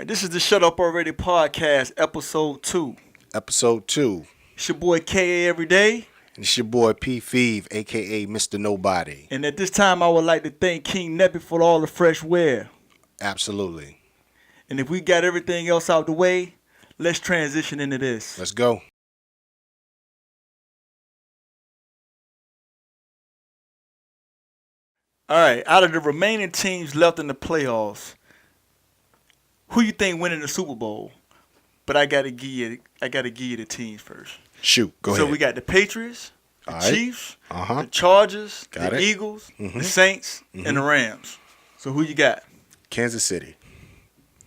right, this is the Shut Up Already podcast, episode 2. Episode 2. It's your boy KA every day. And it's your boy P. Feeve, a.k.a. Mr. Nobody. And at this time, I would like to thank King Neppy for all the fresh wear. Absolutely. And if we got everything else out the way, let's transition into this. Let's go. All right, out of the remaining teams left in the playoffs, who you think winning the Super Bowl? But I gotta give you the teams first. Shoot, go ahead. So we got the Patriots, the All right. Chiefs, Uh-huh. the Chargers, Got the it. Eagles, Mhm. the Saints, and the Rams. So who you got? Kansas City.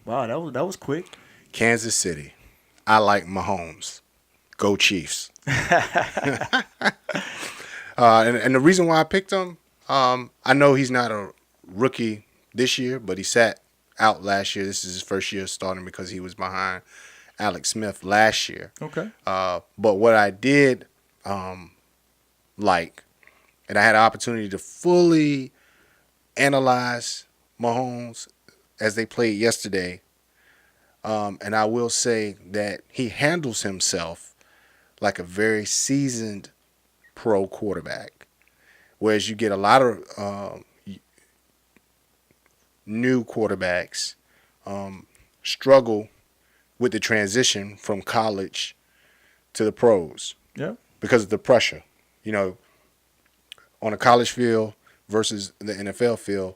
Wow, that was quick. Kansas City. I like Mahomes. Go Chiefs. And the reason why I picked him, I know he's not a rookie this year, but he sat out last year. This is his first year starting because he was behind Alex Smith last year. Okay. But what I did like, and I had an opportunity to fully analyze Mahomes as they played yesterday, and I will say that he handles himself like a very seasoned pro quarterback, whereas you get a lot of new quarterbacks struggle with the transition from college to the pros. Yeah. Because of the pressure. You know, on a college field versus the NFL field,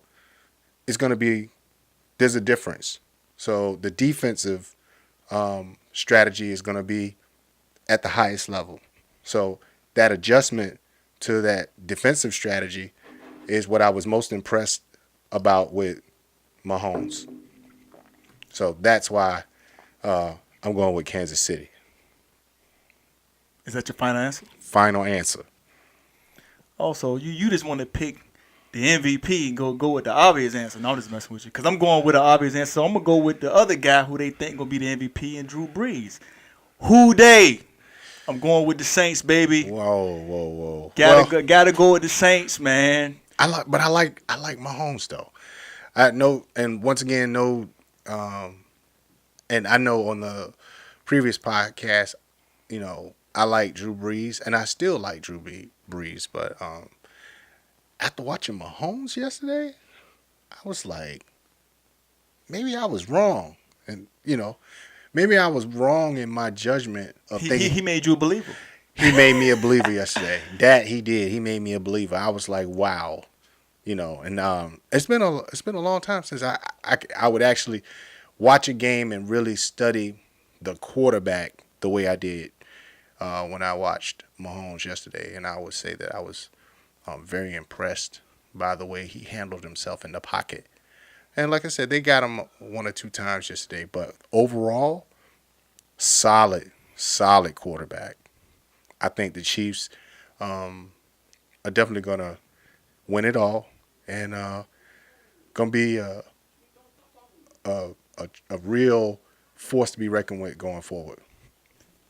there's a difference. So the defensive strategy is going to be at the highest level. So that adjustment to that defensive strategy is what I was most impressed about with Mahomes. So that's why I'm going with Kansas City. Is that your final answer? Final answer. Also, you just want to pick the MVP and go with the obvious answer. No, I'm just messing with you because I'm going with the obvious answer. So I'm gonna go with the other guy who they think gonna be the MVP and Drew Brees. Who they? I'm going with the Saints, baby. Whoa. Gotta go with the Saints, man. I like Mahomes though. I know, and once again, and I know on the previous podcast, you know, I like Drew Brees, and I still like Drew Brees, but after watching Mahomes yesterday, I was like, maybe I was wrong, and maybe I was wrong in my judgment of thinking. He made you a believer. He made me a believer yesterday. That he did. He made me a believer. I was like, wow, and it's been a long time since I would actually watch a game and really study the quarterback the way I did when I watched Mahomes yesterday, and I would say that I was very impressed by the way he handled himself in the pocket. And like I said, they got him one or two times yesterday, but overall, solid quarterback. I think the Chiefs are definitely going to win it all and going to be a real force to be reckoned with going forward.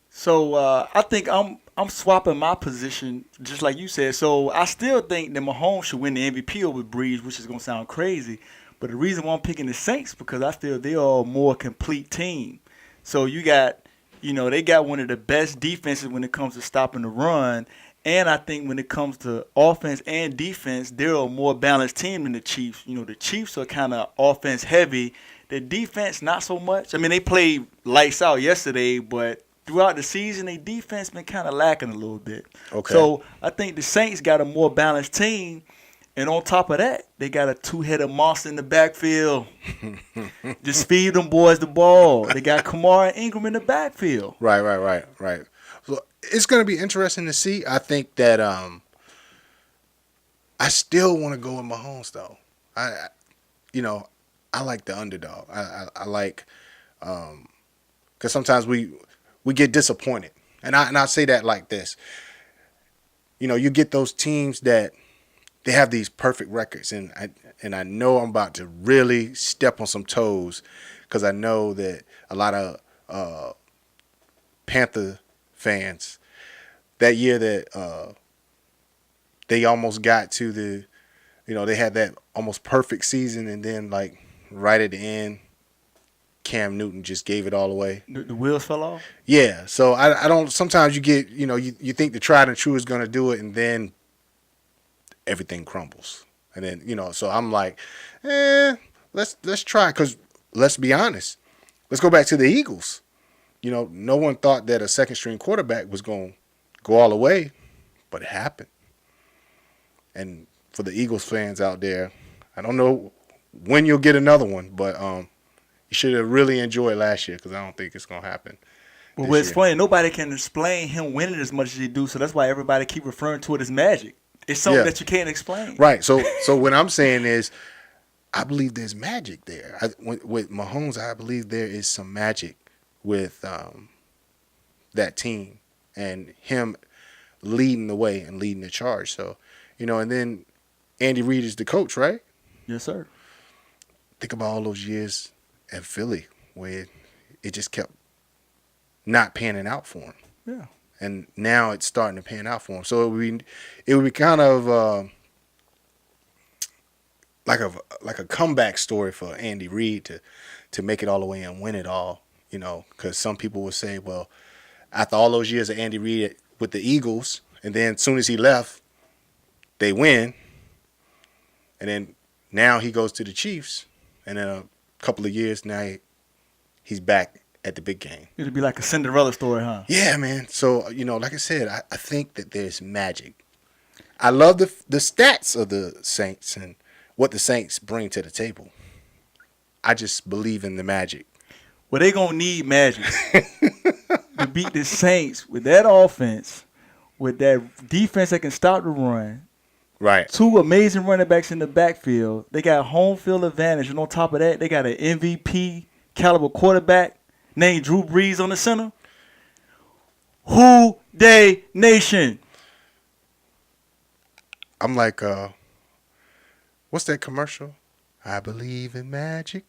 So I think I'm swapping my position, just like you said. So I still think that Mahomes should win the MVP over Brees, which is gonna sound crazy. But the reason why I'm picking the Saints because I feel they are a more complete team. So you got, they got one of the best defenses when it comes to stopping the run. And I think when it comes to offense and defense, they're a more balanced team than the Chiefs. The Chiefs are kind of offense heavy. The defense, not so much. I mean, they played lights out yesterday, but throughout the season, their defense been kind of lacking a little bit. Okay. So I think the Saints got a more balanced team. And on top of that, they got a two-headed monster in the backfield. Just feed them boys the ball. They got Kamara and Ingram in the backfield. Right. So it's going to be interesting to see. I think that I still want to go with Mahomes, though. I like the underdog. I like because sometimes we get disappointed, and I say that like this. You get those teams that they have these perfect records, and I know I'm about to really step on some toes because I know that a lot of Panther fans that year that they almost got to they had that almost perfect season, and then like right at the end Cam Newton just gave it all away. The wheels fell off. Yeah, so I don't. Sometimes you get, you think the tried and true is going to do it, and then everything crumbles. And then so I'm like, let's try, because let's be honest. Let's go back to the Eagles. No one thought that a second string quarterback was going to go all the way, but it happened. And for the Eagles fans out there, I don't know when you'll get another one, but you should have really enjoyed last year, because I don't think it's going to happen. Well, it's funny. Nobody can explain him winning as much as he do, so that's why everybody keep referring to it as magic. It's something that you can't explain. Right. So what I'm saying is, I believe there's magic there. With Mahomes, I believe there is some magic with that team and him leading the way and leading the charge. So, and then Andy Reid is the coach, right? Yes, sir. Think about all those years at Philly where it just kept not panning out for him. Yeah. And now it's starting to pan out for him. So it would be kind of like a comeback story for Andy Reid to make it all the way and win it all. Because some people would say, well, after all those years of Andy Reid with the Eagles, and then as soon as he left, they win. And then now he goes to the Chiefs, and in a couple of years now he's back at the big game. It'd be like a Cinderella story, huh? Yeah, man. So, like I said, I think that there's magic. I love the stats of the Saints and what the Saints bring to the table. I just believe in the magic. Well, they going to need magic to beat the Saints with that offense, with that defense that can stop the run. Right. 2 amazing running backs in the backfield. They got home field advantage. And on top of that, they got an MVP caliber quarterback named Drew Brees on the center. Who Dey Nation? I'm like, what's that commercial? I believe in magic.